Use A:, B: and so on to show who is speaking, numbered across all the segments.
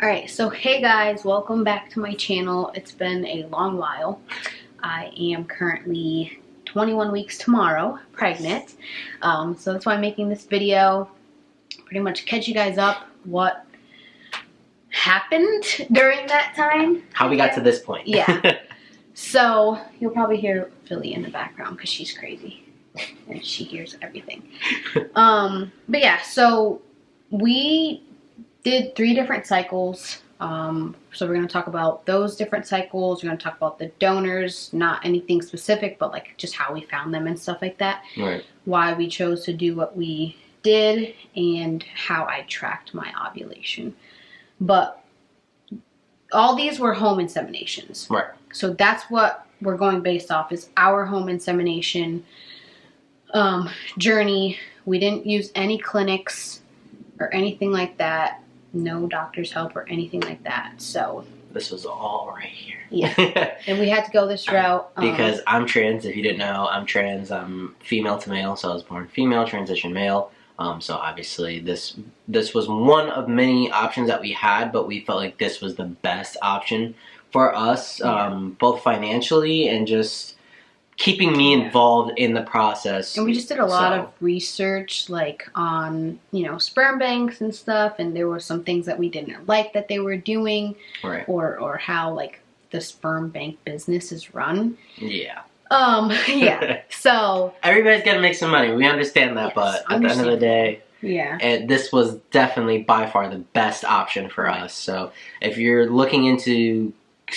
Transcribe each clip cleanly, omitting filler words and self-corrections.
A: Alright, so hey guys, welcome back to my channel. It's been a long while. I am currently 21 weeks tomorrow, pregnant. So that's why I'm making this video. Pretty much catch you guys up what happened during that time.
B: How we got to this point.
A: Yeah. So you'll probably hear Philly in the background because she's crazy. And she hears everything. But yeah, so we did 3 different cycles. So we're going to talk about those different cycles. We're going to talk about the donors, not anything specific, but like just how we found them and stuff like that.
B: Right.
A: Why we chose to do what we did and how I tracked my ovulation. But all these were home inseminations.
B: Right.
A: So that's what we're going based off is our home insemination journey. We didn't use any clinics or anything like that. No doctor's help or anything like that. So
B: this was all right here.
A: Yeah. And we had to go this route.
B: Because I'm trans. If you didn't know, I'm trans. I'm female to male. So I was born female, transition male. So obviously this was one of many options that we had, but we felt like this was the best option for us, both financially and just keeping me involved in the process.
A: And we just did a lot of research, like on, sperm banks and stuff. And there were some things that we didn't like that they were doing,
B: right?
A: Or how like the sperm bank business is run.
B: Yeah.
A: Yeah. So
B: everybody's got to make some money. We understand that, but at the end of the day, this was definitely by far the best option for us. So if you're looking into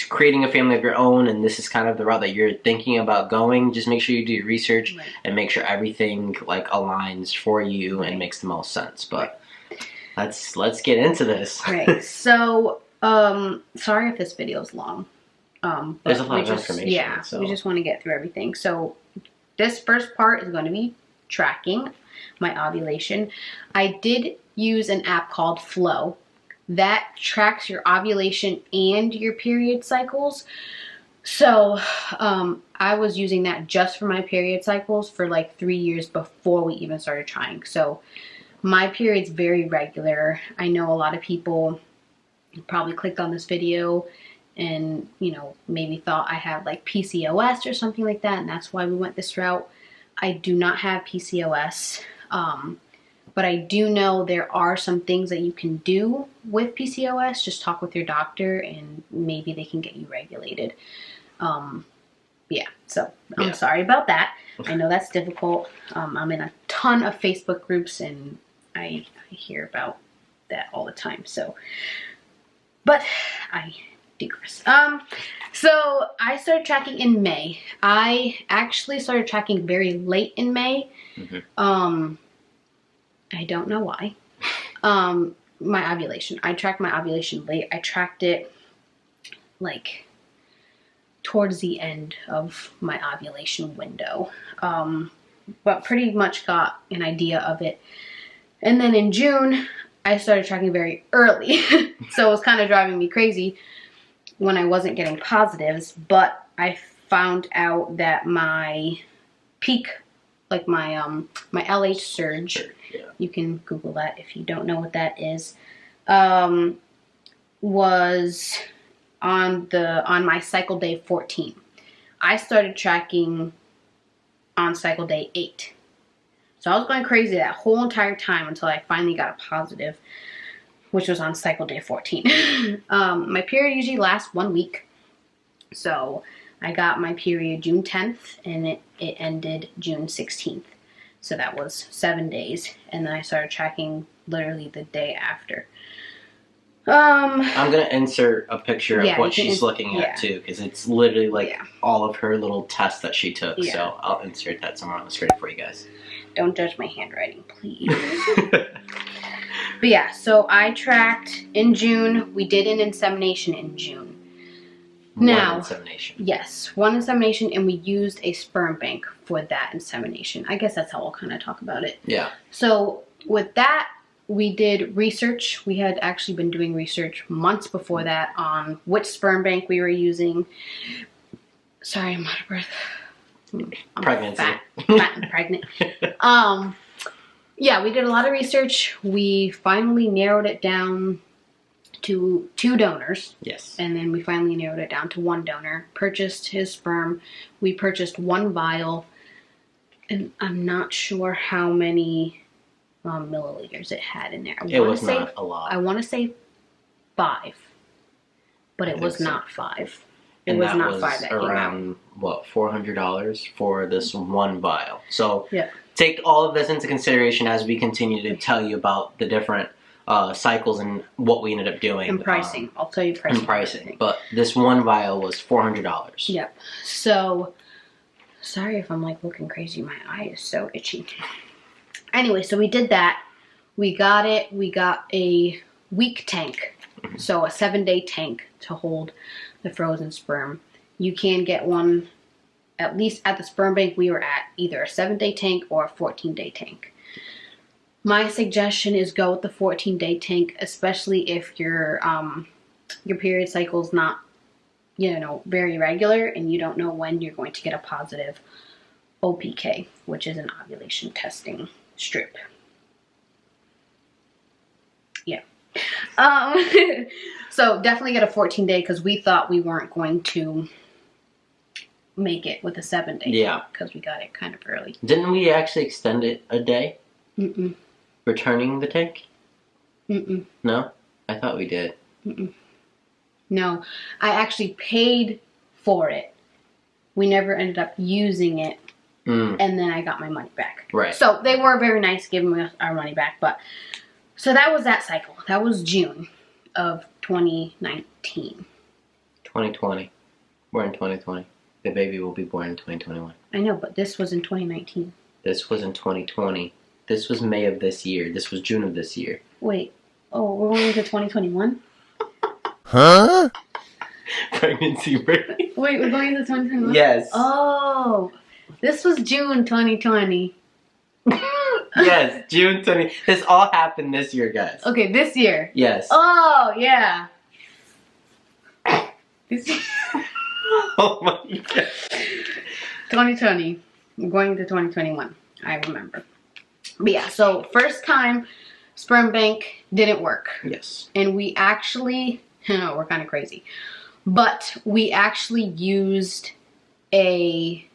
B: creating a family of your own and this is kind of the route that you're thinking about going, just make sure you do your research and make sure everything like aligns for you and makes the most sense. But let's get into this.
A: Right. So sorry if this video is long.
B: There's a lot of information.
A: Yeah, so we just want to get through everything. So this first part is going to be tracking my ovulation. I did use an app called Flow that tracks your ovulation and your period cycles. So I was using that just for my period cycles for like 3 years before we even started trying. So my period's very regular. I know a lot of people probably clicked on this video and, maybe thought I had like PCOS or something like that. And that's why we went this route. I do not have PCOS. But I do know there are some things that you can do with PCOS. Just talk with your doctor and maybe they can get you regulated. So I'm sorry about that. I know that's difficult. I'm in a ton of Facebook groups and I hear about that all the time. So, but I digress. So I started tracking in May. I actually started tracking very late in May. I don't know why. My ovulation. I tracked my ovulation late. I tracked it like towards the end of my ovulation window. But pretty much got an idea of it. And then in June, I started tracking very early. So it was kind of driving me crazy when I wasn't getting positives. But I found out that my peak, like my LH surge, you can Google that if you don't know what that is, was on my cycle day 14. I started tracking on cycle day 8. So I was going crazy that whole entire time until I finally got a positive, which was on cycle day 14. My period usually lasts 1 week. So I got my period June 10th and it ended June 16th. So that was 7 days. And then I started tracking literally the day after.
B: I'm going to insert a picture of what she's looking at too, because it's literally like all of her little tests that she took. Yeah. So I'll insert that somewhere on the screen for you guys.
A: Don't judge my handwriting, please. But yeah, so I tracked in June. We did an insemination in June. Now,
B: one insemination.
A: Yes, one insemination, and we used a sperm bank for that insemination. I guess that's how we'll kind of talk about it.
B: Yeah.
A: So with that, we did research. We had actually been doing research months before that on which sperm bank we were using. Sorry, I'm out of breath. I'm
B: Pregnancy.
A: Fat and pregnant. Yeah, we did a lot of research. We finally narrowed it down to 2 donors.
B: Yes.
A: And then we finally narrowed it down to 1 donor. Purchased his sperm. We purchased 1 vial. And I'm not sure how many milliliters it had in there.
B: It was not a lot.
A: I want to say 5. But it was not 5. It was not 5 that came out.
B: Around, what, $400 for this 1 vial. So
A: yeah.
B: Take all of this into consideration as we continue to tell you about the different cycles and what we ended up doing.
A: And pricing. I'll tell you pricing.
B: And pricing. But this 1 vial was $400.
A: Yep. So, sorry if I'm like looking crazy. My eye is so itchy. Anyway, so we did that. We got it. We got a week tank. So a 7-day tank to hold the frozen sperm. You can get one, at least at the sperm bank we were at, either a 7-day tank or a 14-day tank. My suggestion is go with the 14-day tank, especially if your period cycle's not, very regular and you don't know when you're going to get a positive OPK, which is an ovulation testing strip. Yeah. So definitely get a 14-day because we thought we weren't going to make it with a 7-day.
B: Yeah.
A: Because we got it kind of early.
B: Didn't we actually extend it a day?
A: Mm-mm.
B: Returning the tank?
A: Mm-mm.
B: No? I thought we did.
A: Mm-mm. No. I actually paid for it. We never ended up using it. And then I got my money back.
B: Right.
A: So they were very nice giving us our money back. But so that was that cycle. That was June of 2019.
B: 2020. We're in 2020. The baby will be born in 2021.
A: I know, but this was in 2019.
B: This was in 2020. This was May of this year. This was June of this year.
A: Wait. Oh, we're going into 2021?
B: Huh? Pregnancy rate.
A: Wait, we're going into 2021?
B: Yes.
A: Oh, this was June 2020.
B: Yes, June 20. This all happened this year, guys.
A: Okay, this year.
B: Yes.
A: Oh, yeah. This year.
B: Oh my god.
A: 2020. We're going into 2021. I remember. But yeah, so first time sperm bank didn't work.
B: Yes.
A: And we actually, we're kind of crazy, but we actually used a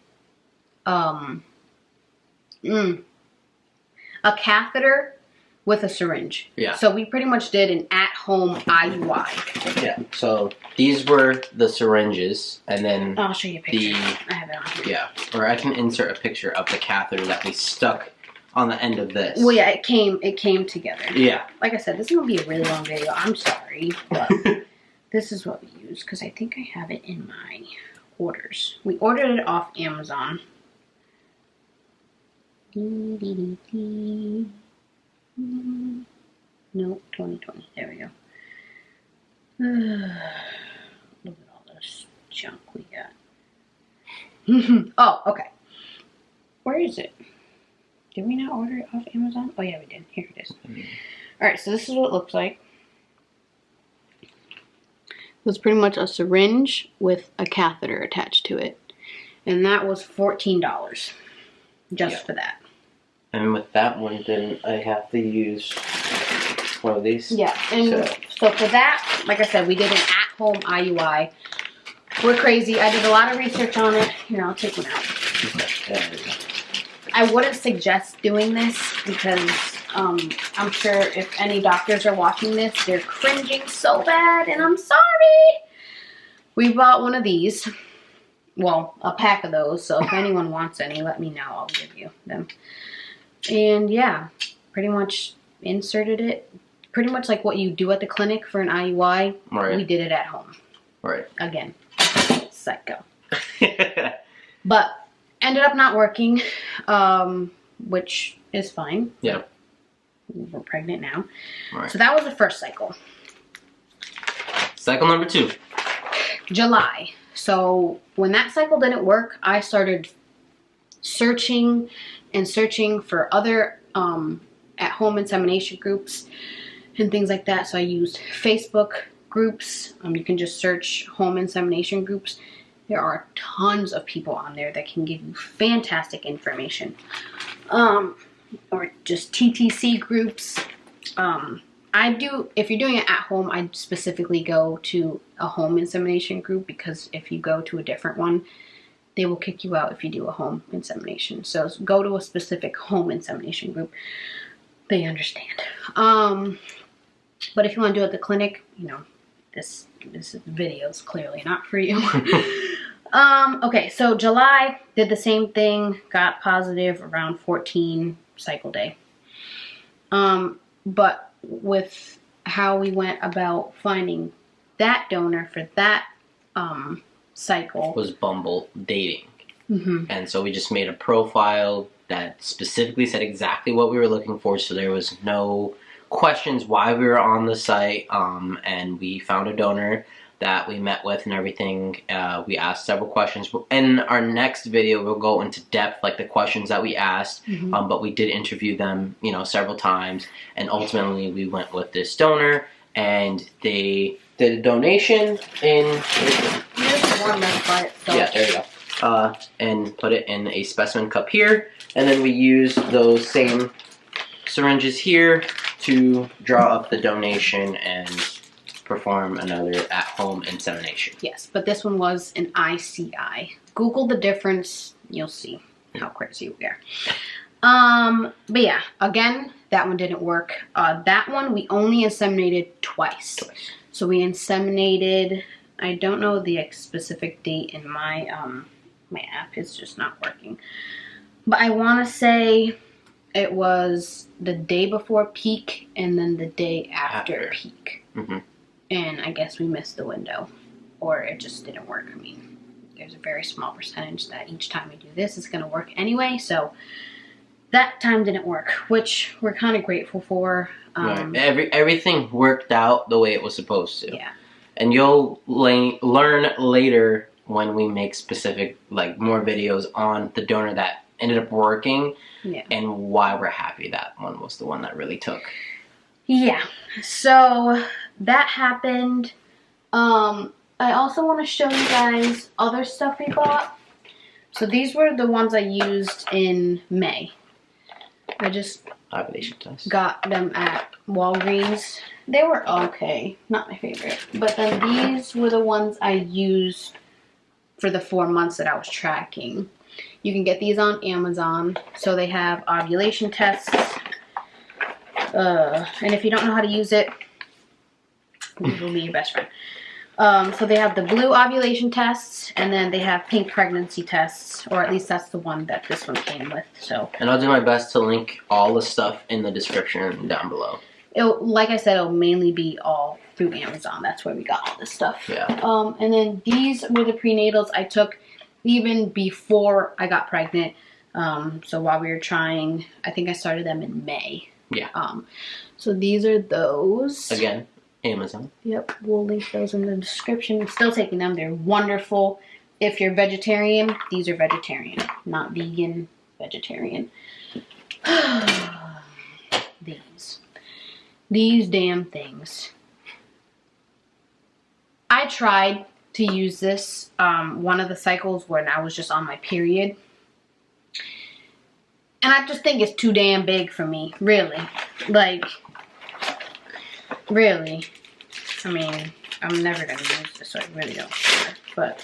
A: catheter with a syringe.
B: Yeah.
A: So we pretty much did an at-home IUI.
B: Yeah. So these were the syringes, and then
A: I'll show you a picture. I have it on here.
B: Yeah. Or I can insert a picture of the catheter that we stuck on the end of this.
A: Well, yeah, it came together.
B: Yeah.
A: Like I said, this is gonna be a really long video. I'm sorry, but this is what we use because I think I have it in my orders. We ordered it off Amazon. No, 2020. There we go. Look at all this junk we got. Oh, okay. Where is it? Did we not order it off Amazon? Oh, yeah, we did. Here it is. Alright, so this is what it looks like. It was pretty much a syringe with a catheter attached to it. And that was $14 just for that.
B: And with that one, then I have to use one of these.
A: Yeah, and so for that, like I said, we did an at-home IUI. We're crazy. I did a lot of research on it. Here, I'll take one out. I wouldn't suggest doing this because I'm sure if any doctors are watching this, they're cringing so bad, and I'm sorry. We bought one of these. Well, a pack of those, so if anyone wants any, let me know. I'll give you them. And yeah, pretty much inserted it. Pretty much like what you do at the clinic for an IUI.
B: Right.
A: We did it at home.
B: Right.
A: Again. Psycho. But ended up not working, which is fine.
B: Yeah.
A: We're pregnant now.
B: Right.
A: So that was the first cycle.
B: Cycle number 2.
A: July. So when that cycle didn't work, I started searching for other at-home insemination groups and things like that. So I used Facebook groups. You can just search home insemination groups. There are tons of people on there that can give you fantastic information. Or just TTC groups. I if you're doing it at home, I specifically go to a home insemination group, because if you go to a different one, they will kick you out if you do a home insemination. So go to a specific home insemination group. They understand. But if you want to do it at the clinic, you know, this video is clearly not for you. Okay, so July, did the same thing, got positive around 14 cycle day. But with how we went about finding that donor for that cycle
B: was Bumble dating. And so we just made a profile that specifically said exactly what we were looking for, so there was no questions why we were on the site. And we found a donor that we met with and everything. We asked several questions. In our next video, we'll go into depth, like the questions that we asked, but we did interview them, you know, several times, and ultimately we went with this donor, and they did a donation in...
A: There's one that's by itself.
B: Yeah, there you go. And put it in a specimen cup here, and then we used those same syringes here to draw up the donation and perform another at-home insemination.
A: Yes, but this one was an ICI. Google the difference, you'll see how crazy we are. But yeah, again, that one didn't work. That one we only inseminated twice. So we inseminated, I don't know the specific date in my my app is just not working, but I want to say it was the day before peak and then the day after. Peak. And I guess we missed the window, or it just didn't work. I mean, there's a very small percentage that each time we do this, it's going to work anyway. So that time didn't work, which we're kind of grateful for.
B: Everything worked out the way it was supposed to.
A: Yeah.
B: And you'll learn later when we make specific, like, more videos on the donor that ended up working, and why we're happy that one was the one that really took.
A: Yeah. So that happened. I also want to show you guys other stuff we bought. So these were the ones I used in May. I just
B: Ovulation Tests.
A: Got them at Walgreens. They were okay. Not my favorite. But then these were the ones I used for the 4 months that I was tracking. You can get these on Amazon. So they have ovulation tests. And if you don't know how to use it, these will be your best friend. So they have the blue ovulation tests, and then they have pink pregnancy tests, or at least that's the one that this one came with. So. And
B: I'll do my best to link all the stuff in the description down below.
A: Like I said, it'll mainly be all through Amazon. That's where we got all this stuff.
B: Yeah.
A: And then these were the prenatals I took even before I got pregnant. So while we were trying, I think I started them in May.
B: Yeah.
A: So these are those.
B: Again, Amazon.
A: Yep, we'll link those in the description. I'm still taking them. They're wonderful. If you're vegetarian, these are vegetarian, not vegan, vegetarian. These damn things. I tried to use this one of the cycles when I was just on my period. And I just think it's too damn big for me, really. Like, really. I mean, I'm never going to use this, so I really don't care. But,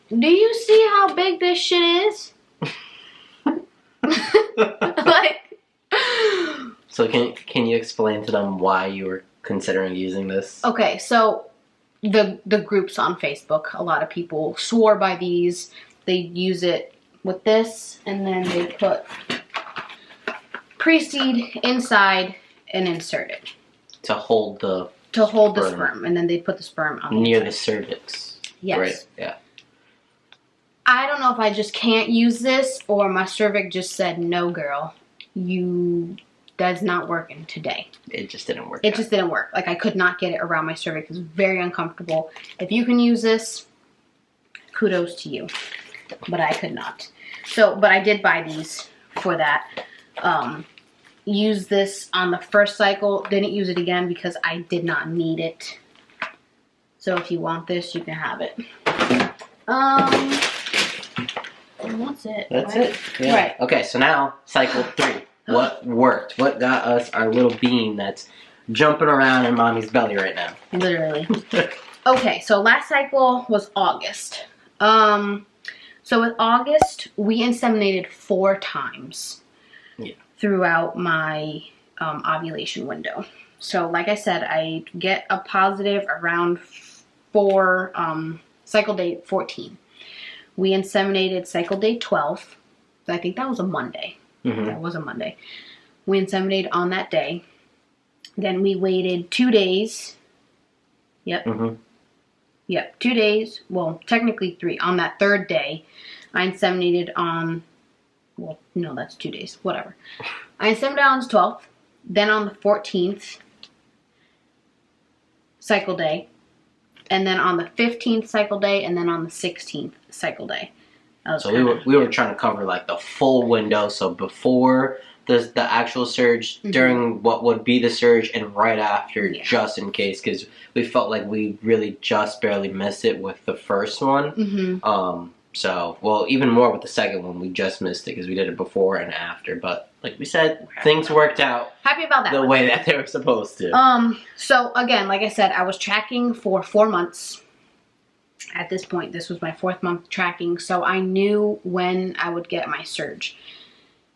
A: do you see how big this shit is? Like.
B: So can you explain to them why you were considering using this?
A: Okay, so the groups on Facebook, a lot of people swore by these. They use it with this, and then they put pre-seed inside and insert it.
B: To hold the
A: sperm, and then they put the sperm on
B: near the cervix.
A: Yes.
B: Right, yeah.
A: I don't know if I just can't use this, or my cervix just said, no, girl, that's not working today.
B: It just didn't work.
A: It just didn't work. Like, I could not get it around my cervix. It was very uncomfortable. If you can use this, kudos to you. But I could not. So, but I did buy these for that. Use this on the first cycle. Didn't use it again because I did not need it. So if you want this, you can have it. And that's it.
B: That's
A: right?
B: it. Yeah.
A: Right.
B: Okay, so now cycle 3. What worked? What got us our little bean that's jumping around in mommy's belly right now.
A: Literally. Okay, so last cycle was August. So with August, we inseminated 4 times throughout my ovulation window. So like I said, I get a positive around cycle day 14. We inseminated cycle day 12. I think that was a Monday. That was a Monday. We inseminated on that day. Then we waited 2 days. Yep. Yep, 2 days. Well, technically 3. On that 3rd day, I inseminated on... Well, no, that's 2 days. Whatever. I inseminated on the 12th. Then on the 14th, cycle day. And then on the 15th cycle day. And then on the 16th cycle day.
B: So we were trying to cover like the full window. So before the actual surge, during what would be the surge, and right after, just in case, because we felt like we really just barely missed it with the first one. So, well, even more with the second one, we just missed it because we did it before and after. But like we said, things worked out.
A: Happy about that.
B: The way that they were supposed to.
A: So again, like I said, I was tracking for 4 months. At this point, this was my 4th month tracking, so I knew when I would get my surge.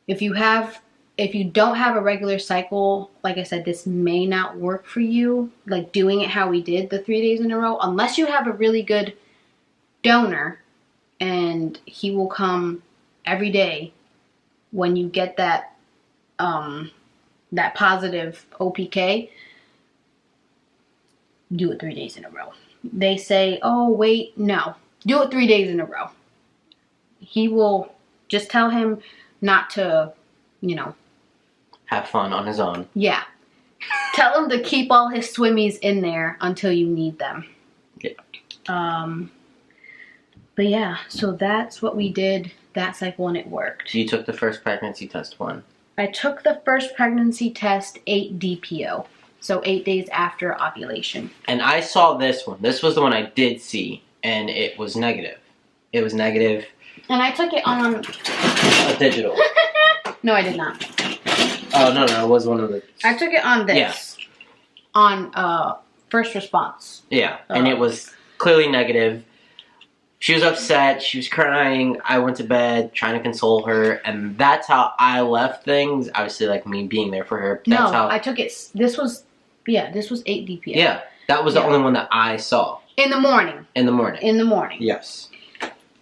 A: If you don't have a regular cycle, like I said, this may not work for you, like doing it how we did the 3 days in a row, unless you have a really good donor and he will come every day when you get that that positive OPK. Do it 3 days in a row. They say, oh, wait, no. Do it 3 days in a row. He will, just tell him not to,
B: have fun on his own.
A: Yeah. Tell him to keep all his swimmies in there until you need them.
B: Yeah.
A: But yeah, so that's what we did that cycle, and it worked.
B: So you took the first pregnancy test when?
A: I took the first pregnancy test 8 DPO. So 8 days after ovulation.
B: And I saw this one. This was the one I did see, and it was negative. It was negative.
A: And I took it on...
B: A digital.
A: No, I did not.
B: Oh, no, it was one of the...
A: I took it on this.
B: Yeah.
A: On first response.
B: Yeah, and it was clearly negative. She was upset. She was crying. I went to bed trying to console her, and that's how I left things. Obviously, like me being there for her. That's how
A: I took it. This was 8 DPO.
B: Yeah, that was the only one that I saw.
A: In the morning.
B: In the morning.
A: In the morning.
B: Yes.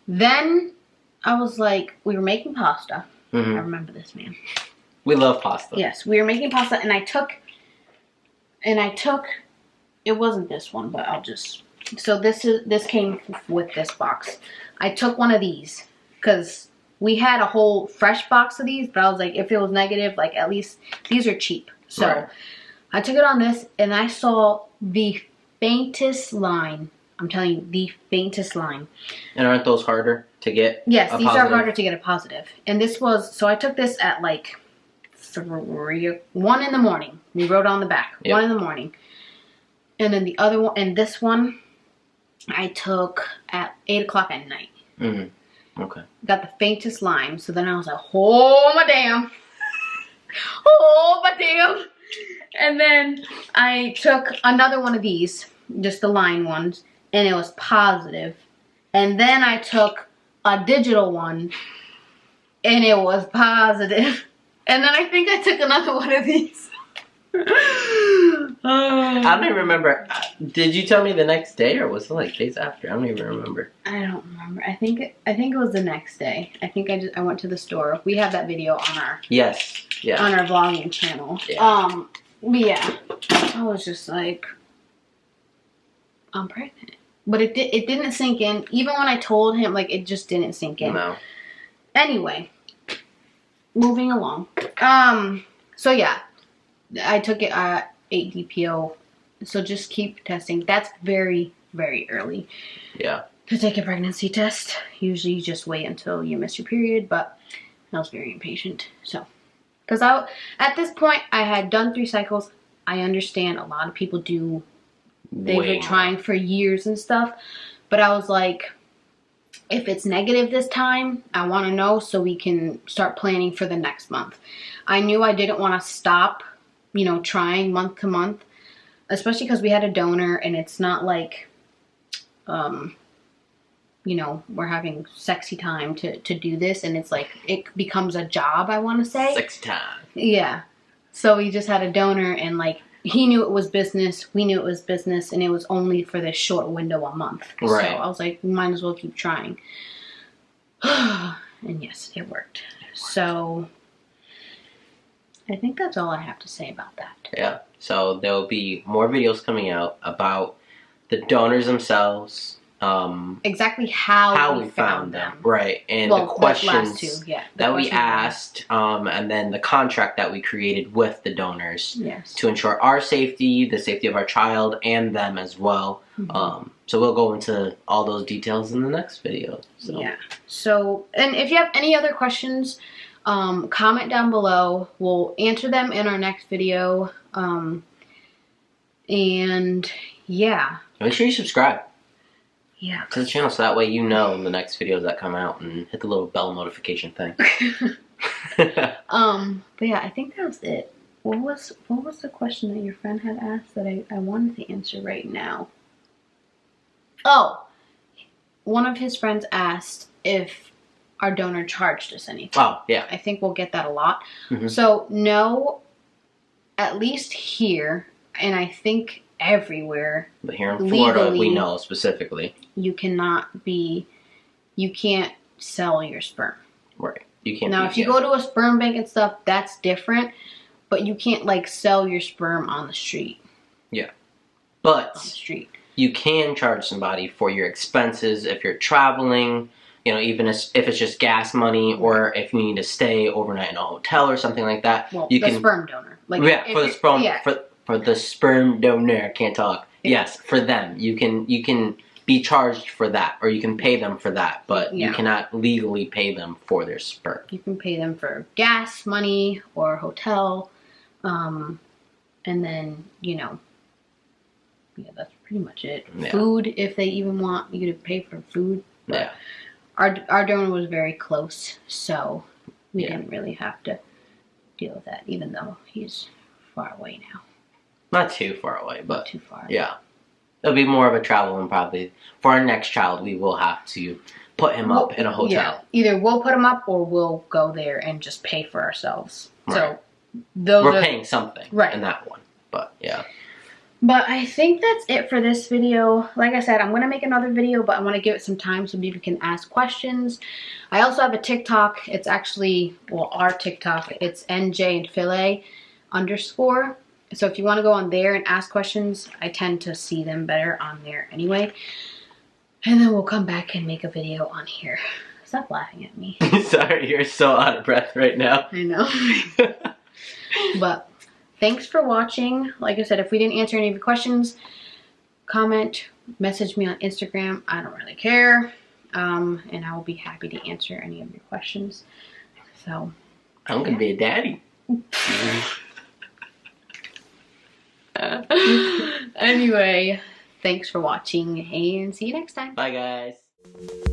A: Then I was like, we were making pasta. I remember this, man.
B: We love pasta.
A: Yes, we were making pasta, and I took. It wasn't this one, but I'll just. So this came with this box. I took one of these because we had a whole fresh box of these, but I was like, if it was negative, like at least these are cheap. So I took it on this, and I saw the faintest line. I'm telling you, the faintest line.
B: And aren't those harder to get?
A: Yes, these are harder to get a positive. And this was, so I took this at like 1 in the morning. We wrote on the back, 1 in the morning. And then the other one, and this one, I took at 8 o'clock at night.
B: Okay.
A: Got the faintest line. So then I was like, oh my damn. Oh my damn. And then I took another one of these, just the line ones, and it was positive. And then I took a digital one, and it was positive. And then I think I took another one of these.
B: I don't even remember. Did you tell me the next day, or was it like days after? I don't even remember.
A: I don't remember. I think it was the next day. I think I went to the store. We have that video on our on our vlogging channel. Yeah. But yeah, I was just like, I'm pregnant. But it didn't sink in. Even when I told him, like, it just didn't sink in.
B: No.
A: Anyway, moving along. So yeah, I took it at 8 DPO. So just keep testing. That's very, very early.
B: Yeah.
A: To take a pregnancy test. Usually you just wait until you miss your period, but I was very impatient. So, because at this point, I had done 3 cycles. I understand a lot of people do. They've been trying for years and stuff. But I was like, if it's negative this time, I want to know so we can start planning for the next month. I knew I didn't want to stop you know, trying month to month, especially because we had a donor and it's not like, you know, we're having sexy time to do this, and it's like, it becomes a job, I want to say.
B: Sexy time.
A: Yeah. So we just had a donor, and like, he knew it was business, we knew it was business, and it was only for this short window a month.
B: Right.
A: So I was like, we might as well keep trying. And yes, it worked. So I think that's all I have to say about that.
B: Yeah. So there will be more videos coming out about the donors themselves.
A: Exactly how we found them.
B: Right. And the questions that we asked, and then the contract that we created with the donors to ensure our safety, the safety of our child, and them as well. So we'll go into all those details in the next video. So.
A: Yeah. So, and if you have any other questions, comment down below. We'll answer them in our next video. And yeah.
B: Make sure you subscribe.
A: Yeah.
B: To the channel, so that way you know the next videos that come out, and hit the little bell notification thing.
A: But yeah, I think that was it. What was the question that your friend had asked that I wanted to answer right now? Oh, one of his friends asked if our donor charged us anything.
B: Oh, yeah.
A: I think we'll get that a lot. So no, at least here, and I think everywhere.
B: But here in Florida,
A: legally,
B: we know specifically.
A: You can't sell your sperm.
B: Right. You can't.
A: Now, if you go to a sperm bank and stuff, that's different. But you can't, like, sell your sperm on the street.
B: Yeah. But
A: on the street,
B: you can charge somebody for your expenses if you're traveling. You know, even if it's just gas money, or if you need to stay overnight in a hotel or something like that.
A: Well,
B: you
A: the
B: can,
A: sperm donor. Like,
B: yeah, for the sperm. Yeah. For the sperm donor, can't talk. Yes, for them, you can be charged for that, or you can pay them for that, but you cannot legally pay them for their sperm.
A: You can pay them for gas money or hotel, and then, you know, yeah, that's pretty much it. Yeah. Food, if they even want you to pay for food. But
B: yeah.
A: Our donor was very close, so we didn't really have to deal with that, even though he's far away now.
B: Not too far away, but
A: not too far.
B: Yeah. It'll be more of a travel, and probably for our next child, we will have to put him up in a hotel.
A: Yeah. Either we'll put him up, or we'll go there and just pay for ourselves.
B: Right.
A: So
B: we're paying something in that one, but yeah.
A: But I think that's it for this video. Like I said, I'm going to make another video, but I want to give it some time so people can ask questions. I also have a TikTok. It's actually, well, our TikTok. It's NJ&Filet_. So if you want to go on there and ask questions, I tend to see them better on there anyway. And then we'll come back and make a video on here. Stop laughing at me.
B: Sorry, you're so out of breath right now.
A: I know. But thanks for watching. Like I said, if we didn't answer any of your questions, comment, message me on Instagram. I don't really care. And I will be happy to answer any of your questions. So
B: I'm going to be a daddy.
A: Anyway, thanks for watching, and see you next time.
B: Bye, guys.